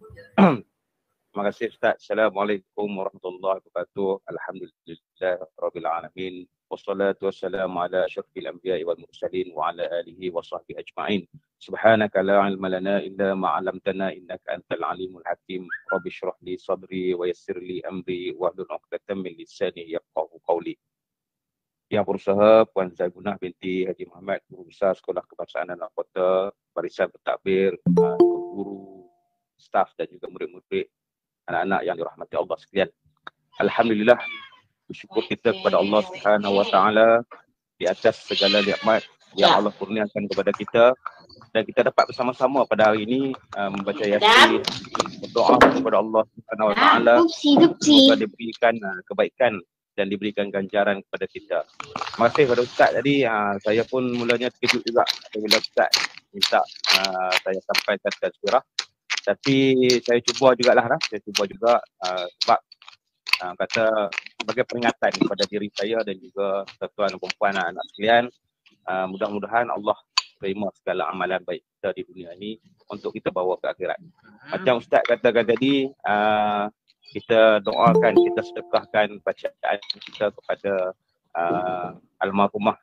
Terima kasih Ustaz. Assalamualaikum warahmatullahi wabarakatuh. Alhamdulillah rabbil alamin. Wassalatu wassalamu ala asyrafil anbiya'i wal mursalin wa ala alihi wa sahbihi ajma'in. Subhanaka la ilma lana illa ma 'allamtana innaka antal alimul hakim. Rabbi shrah li sadri wa yassir li amri wahlul 'uqdatam min lisani yafqahu qawli. Yang berusaha Puan Zaigunah binti Haji Muhammad, Guru Besar Sekolah Kebangsaan dan Kota, barisan pentadbir, guru, staf dan juga murid-murid, anak-anak yang dirahmati Allah sekalian. Alhamdulillah, bersyukur kita kepada Allah Subhanahu Wa Taala di atas segala nikmat yang Allah kurniakan kepada kita, dan kita dapat bersama-sama pada hari ini membaca Yasin, berdoa kepada Allah Subhanahu Wa Taala semoga diberikan kebaikan dan diberikan ganjaran kepada kita. Terima kasih kepada Ustaz tadi. Saya pun mulanya terkejut juga apabila Ustaz minta saya sampaikan tazkirah. Tapi saya cuba jugalah, saya cuba juga sebab kata sebagai peringatan kepada diri saya dan juga tuan-tuan dan puan anak-anak sekalian, mudah-mudahan Allah terima segala amalan baik kita di dunia ini untuk kita bawa ke akhirat. Macam Ustaz katakan tadi, kita doakan, kita sedekahkan bacaan kita kepada almarhumah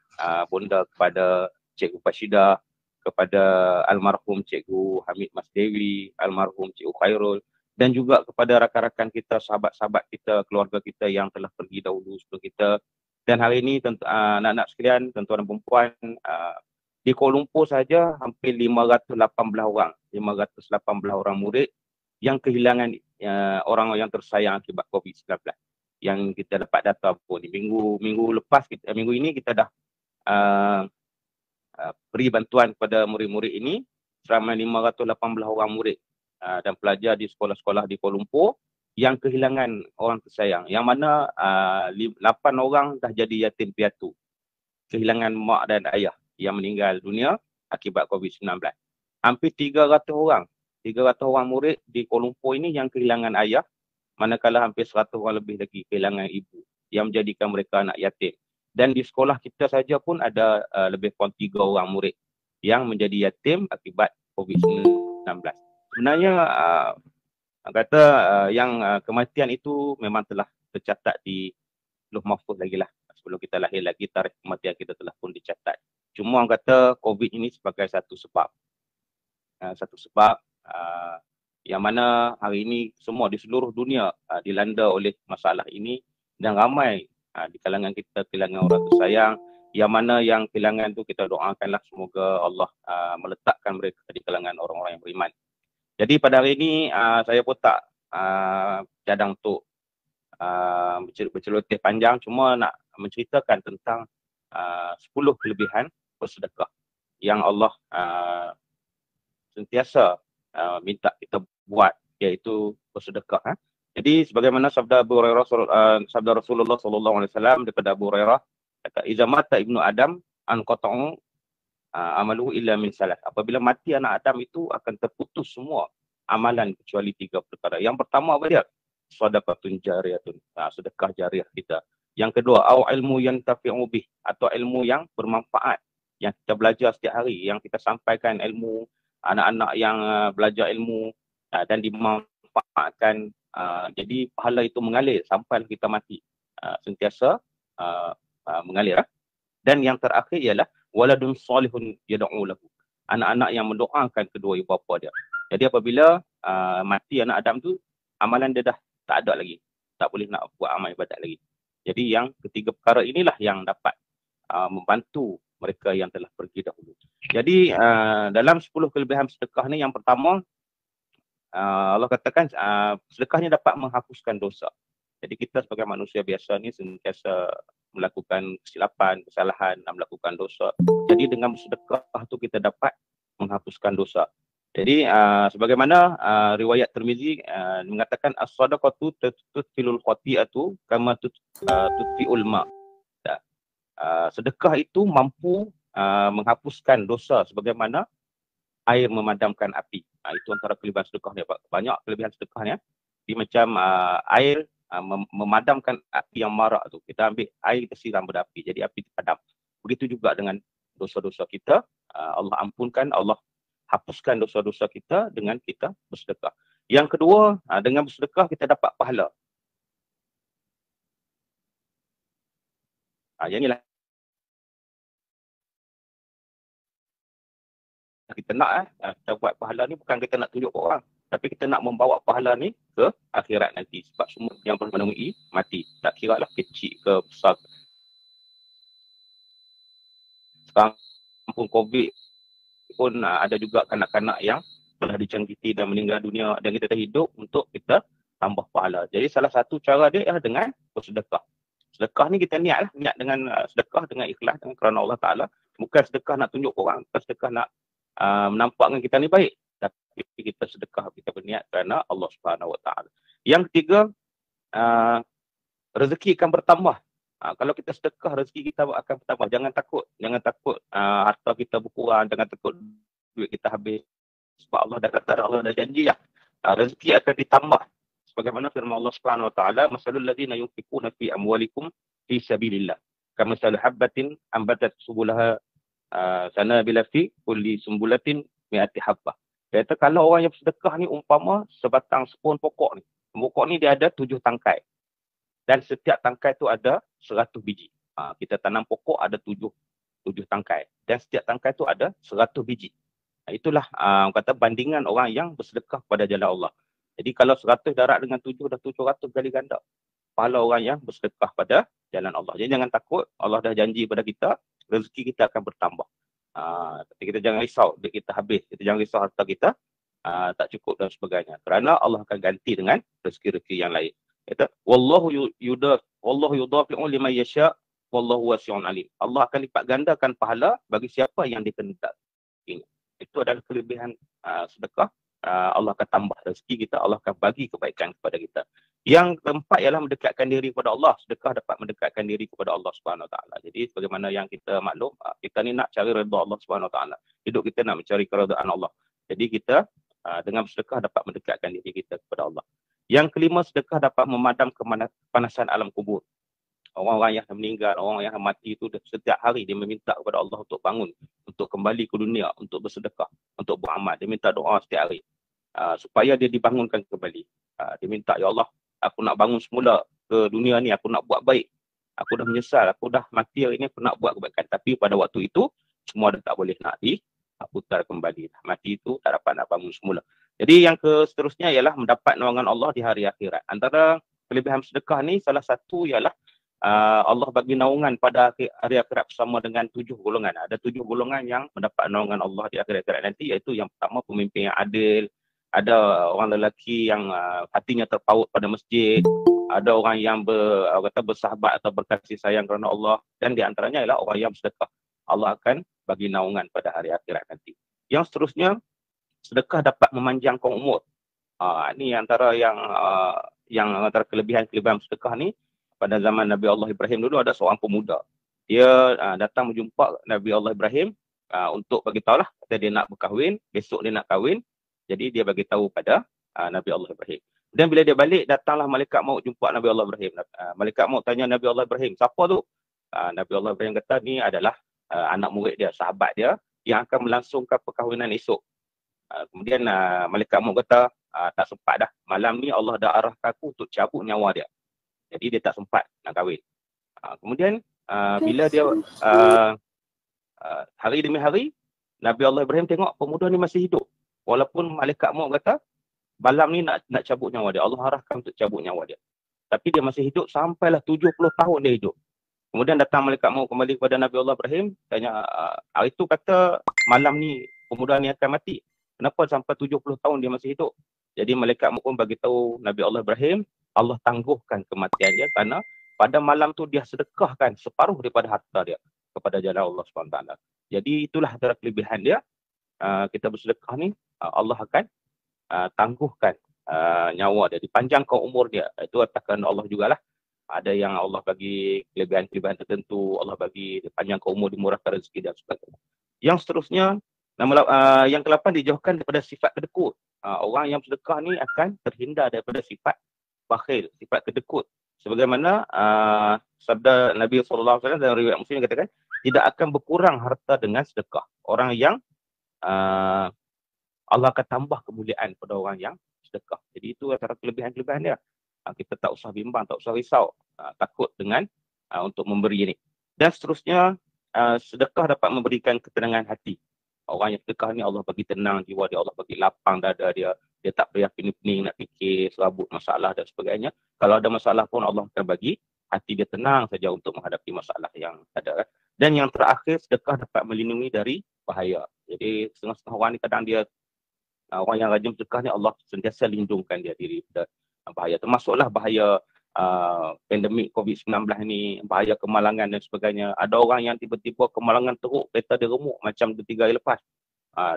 Bonda, kepada Cikgu Fashidah, kepada almarhum Cikgu Hamid Mas Dewi, almarhum Cikgu Khairul, dan juga kepada rakan-rakan kita, sahabat-sahabat kita, keluarga kita yang telah pergi dahulu sebelum kita. Dan hari ini anak-anak sekalian, tuan-tuan dan puan, di Kuala Lumpur saja hampir 518 orang murid yang kehilangan orang yang tersayang akibat COVID-19. Yang kita dapat data pun di minggu lepas, minggu ini kita dah beri bantuan kepada murid-murid ini seramai 518 orang murid dan pelajar di sekolah-sekolah di Kuala Lumpur yang kehilangan orang tersayang, yang mana 8 orang dah jadi yatim piatu, kehilangan mak dan ayah yang meninggal dunia akibat COVID-19. Hampir 300 orang murid di Kuala Lumpur ini yang kehilangan ayah, manakala hampir 100 orang lebih lagi kehilangan ibu, yang menjadikan mereka anak yatim. Dan di sekolah kita saja pun ada lebih kurang 3 orang murid yang menjadi yatim akibat COVID-19. Sebenarnya kata yang kematian itu memang telah tercatat di Lauh Mahfuz lagi lah. Sebelum kita lahir lagi, tarikh kematian kita telah pun dicatat. Cuma orang kata COVID ini sebagai satu sebab. Yang mana hari ini semua di seluruh dunia dilanda oleh masalah ini, dan ramai di kalangan kita kehilangan orang tersayang, yang mana yang kehilangan tu kita doakanlah semoga Allah meletakkan mereka di kalangan orang-orang yang beriman. Jadi pada hari ini saya pun tak cadang untuk berceloteh panjang, cuma nak menceritakan tentang 10 kelebihan bersedekah yang Allah sentiasa minta kita buat, iaitu bersedekah. Jadi sebagaimana sabda Rasulullah SAW daripada Abu Hurairah, kata iza mata ibnu Adam an qata'u amaluhu illa min salat. Apabila mati anak Adam itu akan terputus semua amalan kecuali 3 perkara. Yang pertama apa dia? Sedekahun jariyatun, sedekah jariah kita. Yang kedua, au ilmu yang tafi'u bih, atau ilmu yang bermanfaat yang kita belajar setiap hari, yang kita sampaikan ilmu, anak-anak yang belajar ilmu dan dimanfaatkan, jadi pahala itu mengalir sampai kita mati, sentiasa mengalir. Dan yang terakhir ialah waladun salihun yad'u lahu, anak-anak yang mendoakan kedua ibu bapa dia. Jadi apabila mati anak Adam tu, amalan dia dah tak ada lagi, tak boleh nak buat amal ibadat lagi. Jadi yang ketiga perkara inilah yang dapat membantu mereka yang telah pergi dahulu. Jadi dalam 10 kelebihan sedekah ni, yang pertama Allah katakan sedekahnya dapat menghapuskan dosa. Jadi kita sebagai manusia biasa ni sentiasa melakukan kesilapan, kesalahan, melakukan dosa. Jadi dengan bersedekah tu kita dapat menghapuskan dosa. Jadi sebagaimana riwayat Tirmizi mengatakan as-sadaqatu tutfilul khati'atu kama tutfi'ul ma. Sedekah itu mampu menghapuskan dosa sebagaimana air memadamkan api. Itu antara kelebihan sedekahnya. Banyak kelebihan sedekahnya. Di macam air memadamkan api yang marak tu. Kita ambil air, kita siram pada api, jadi api padam. Begitu juga dengan dosa-dosa kita. Allah ampunkan, Allah hapuskan dosa-dosa kita dengan kita bersedekah. Yang kedua, dengan bersedekah kita dapat pahala. Yang inilah kita nak kita buat pahala ni bukan kita nak tunjuk ke orang, tapi kita nak membawa pahala ni ke akhirat nanti. Sebab semua yang menemui mati, tak kira lah kecil ke besar. Sekarang pun COVID pun ada juga kanak-kanak yang telah dijangkiti dan meninggal dunia, dan kita hidup untuk kita tambah pahala. Jadi salah satu cara dia adalah dengan bersedekah. Sedekah ni kita niat dengan sedekah dengan ikhlas, dengan kerana Allah Ta'ala. Bukan sedekah nak tunjuk orang, bukan sedekah nak menampakkan kita ni baik, tapi kita sedekah, kita berniat kerana Allah Subhanahu Wa Ta'ala. Yang ketiga, rezeki akan bertambah. Kalau kita sedekah, rezeki kita akan bertambah. Jangan takut harta kita berkurang, jangan takut duit kita habis. Sebab Allah dah kata, Allah dah janji lah, rezeki akan ditambah. Sebagaimana firman Allah Subhanahu Wa Ta'ala, masalul ladzina yunfiquna fi amwalikum fi sabilillah kamathali habbatin ambatat subulaha sanabila fi kulli sumbulatin mi'ati habbah. Kata kalau orang yang bersedekah ni umpama sebatang pohon pokok ni. Pokok ni dia ada 7 tangkai. Dan setiap tangkai tu ada 100 biji. Kita tanam pokok ada 7 tangkai. Dan setiap tangkai tu ada 100 biji. Itulah kata bandingan orang yang bersedekah pada jalan Allah. Jadi kalau 100 darab dengan 7 dah 700 kali ganda pahala orang yang bersedekah pada jalan Allah. Jadi jangan takut, Allah dah janji pada kita, rezeki kita akan bertambah. Tapi kita jangan risau, duit kita habis. Kita jangan risau harta kita tak cukup dan sebagainya. Kerana Allah akan ganti dengan rezeki-rezeki yang lain. Kata, wallahu yudafi'u liman yasha' wallahu wasi'un alim. Allah akan lipat gandakan pahala bagi siapa yang dikehendaki. Itu adalah kelebihan sedekah. Allah akan tambah rezeki kita, Allah akan bagi kebaikan kepada kita. Yang keempat ialah mendekatkan diri kepada Allah. Sedekah dapat mendekatkan diri kepada Allah Subhanahu Wa Taala. Jadi sebagaimana yang kita maklum, kita ni nak cari redha Allah Subhanahu Wa Taala. Hidup kita nak mencari keredaan Allah. Jadi kita dengan bersedekah dapat mendekatkan diri kita kepada Allah. Yang kelima, sedekah dapat memadam kepanasan alam kubur. Orang-orang yang meninggal, orang yang mati itu setiap hari dia meminta kepada Allah untuk bangun, untuk kembali ke dunia, untuk bersedekah, untuk beramal. Dia minta doa setiap hari supaya dia dibangunkan kembali. Dia minta, ya Allah, aku nak bangun semula ke dunia ni, aku nak buat baik. Aku dah menyesal, aku dah mati hari ni, aku nak buat kebaikan. Tapi pada waktu itu, semua dah tak boleh nak diputar kembali. Mati itu tak dapat nak bangun semula. Jadi yang seterusnya ialah mendapat naungan Allah di hari akhirat. Antara kelebihan sedekah ni, salah satu ialah Allah bagi naungan pada hari akhirat bersama dengan 7 golongan. Ada 7 golongan yang mendapat naungan Allah di akhirat nanti, iaitu yang pertama pemimpin yang adil, ada orang lelaki yang hatinya terpaut pada masjid, ada orang yang bersahabat atau berkasih sayang kerana Allah, dan di antaranya ialah orang yang bersedekah. Allah akan bagi naungan pada hari akhirat nanti. Yang seterusnya, sedekah dapat memanjangkan umur. Ini antara yang antara kelebihan sedekah ni. Pada zaman Nabi Allah Ibrahim dulu ada seorang pemuda. Dia datang menjumpa Nabi Allah Ibrahim untuk bagi tahulah, kata dia nak berkahwin, besok dia nak kahwin. Jadi dia bagi tahu pada Nabi Allah Ibrahim. Dan bila dia balik, datanglah malaikat maut jumpa Nabi Allah Ibrahim. Malaikat maut tanya Nabi Allah Ibrahim, siapa tu? Nabi Allah Ibrahim kata, ni adalah anak murid dia, sahabat dia yang akan melangsungkan perkahwinan esok. Kemudian malaikat maut kata, tak sempat dah. Malam ni Allah dah arahkan aku untuk cabut nyawa dia. Jadi dia tak sempat nak kahwin. Kemudian bila dia hari demi hari, Nabi Allah Ibrahim tengok pemuda ni masih hidup. Walaupun malaikat maut kata malam ni nak cabut nyawa dia. Allah arahkan untuk cabut nyawa dia. Tapi dia masih hidup sampailah 70 tahun dia hidup. Kemudian datang malaikat maut kembali kepada Nabi Allah Ibrahim, tanya, hari tu kata malam ni pemuda ni akan mati. Kenapa sampai 70 tahun dia masih hidup? Jadi malaikat maut pun bagi tahu Nabi Allah Ibrahim, Allah tangguhkan kematian dia kerana pada malam tu dia sedekahkan separuh daripada harta dia kepada jalan Allah SWT. Jadi itulah antara kelebihan dia. Kita bersedekah ni, Allah akan tangguhkan nyawa dia, dipanjangkan umur dia. Itu atas kerana Allah jugalah. Ada yang Allah bagi kelebihan-kelebihan tertentu, Allah bagi dipanjangkan umur, dimurahkan rezeki dan sebagainya. Yang seterusnya, yang ke-8, dijauhkan daripada sifat kedekut. Orang yang bersedekah ni akan terhindar daripada sifat bakhil, sifat kedekut. Sebagaimana sabda Nabi SAW dan riwayat Muslim katakan, tidak akan berkurang harta dengan sedekah. Orang yang Allah akan tambah kemuliaan pada orang yang sedekah. sedekah. Jadi itu antara kelebihan-kelebihan dia. Kita tak usah bimbang, tak usah risau, takut dengan untuk memberi ini. Dan seterusnya, sedekah dapat memberikan ketenangan hati. Orang yang sedekah ni Allah bagi tenang jiwa dia, Allah bagi lapang dada dia. Dia tak payah pening-pening nak fikir, serabut masalah dan sebagainya. Kalau ada masalah pun Allah akan bagi hati dia tenang saja untuk menghadapi masalah yang ada. Dan yang terakhir, sedekah dapat melindungi dari bahaya. Jadi setengah-setengah orang ni kadang dia, orang yang rajin sedekah ni Allah sentiasa lindungkan dia diri dari bahaya. Termasuklah bahaya pandemik COVID-19 ni, bahaya kemalangan dan sebagainya. Ada orang yang tiba-tiba kemalangan teruk, kereta dia remuk macam 2-3 hari lepas.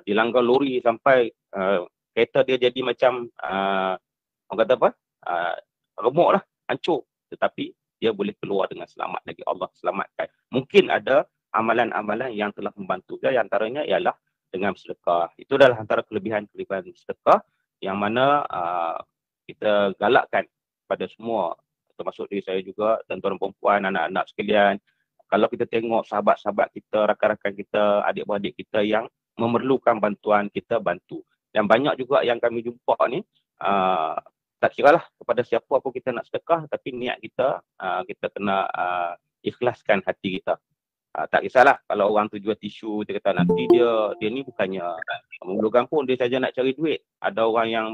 Dilanggar lori sampai kereta dia jadi macam orang kata apa? Remuk lah, hancur. Tetapi dia boleh keluar dengan selamat lagi. Allah selamatkan. Mungkin ada amalan-amalan yang telah membantu dia. Yang antaranya ialah dengan sedekah. Itu adalah antara kelebihan-kelebihan sedekah yang mana kita galakkan pada semua, termasuk diri saya juga, tuan-tuan perempuan, anak-anak sekalian. Kalau kita tengok sahabat-sahabat kita, rakan-rakan kita, adik-beradik kita yang memerlukan bantuan, kita bantu. Dan banyak juga yang kami jumpa ni, tak kiralah kepada siapa pun kita nak sedekah, tapi niat kita, kita kena ikhlaskan hati kita. Tak kisahlah kalau orang tu jual tisu, dia kata nanti dia ni bukannya memerlukan pun, dia saja nak cari duit. Ada orang yang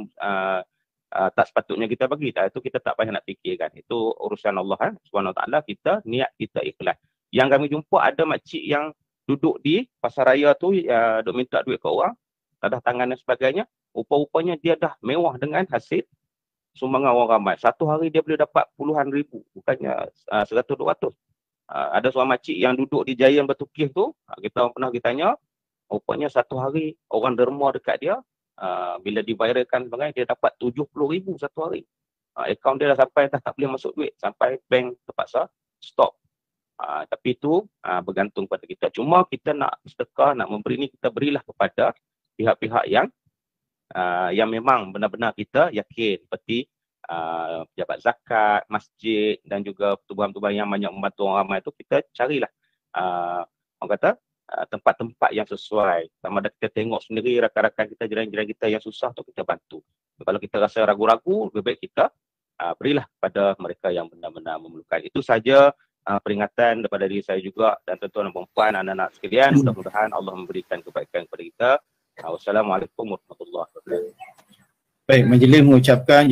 tak sepatutnya kita bagi, itu kita tak payah nak fikirkan. Itu urusan Allah SWT. Kita niat kita ikhlas. Yang kami jumpa ada makcik yang duduk di pasar raya tu, duk minta duit ke orang, tadah tangan dan sebagainya. Rupa-rupanya dia dah mewah dengan hasil sumbangan orang ramai. Satu hari dia boleh dapat puluhan ribu, bukannya 100-200. Ada seorang makcik yang duduk di Giant Batu Kih tu, kita pernah tanya, rupanya satu hari orang derma dekat dia, bila diviralkan sebagainya, dia dapat 70,000 satu hari. Akaun dia dah sampai tak boleh masuk duit, sampai bank terpaksa stop. Tapi itu bergantung pada kita. Cuma kita nak sedekah, nak memberi ni, kita berilah kepada pihak-pihak yang memang benar-benar kita yakin, seperti pejabat zakat, masjid dan juga pertubuhan-pertubuhan yang banyak membantu orang ramai itu. Kita carilah orang kata tempat-tempat yang sesuai. Sama ada kita tengok sendiri rakan-rakan kita, jiran-jiran kita yang susah untuk kita bantu. Kalau kita rasa ragu-ragu, lebih baik kita berilah kepada mereka yang benar-benar memerlukan. Itu saja peringatan daripada diri saya juga dan tuan-tuan dan puan, anak-anak sekalian. Mudah-mudahan Allah memberikan kebaikan kepada kita. Wassalamualaikum warahmatullahi wabarakatuh. Baik, majlis mengucapkan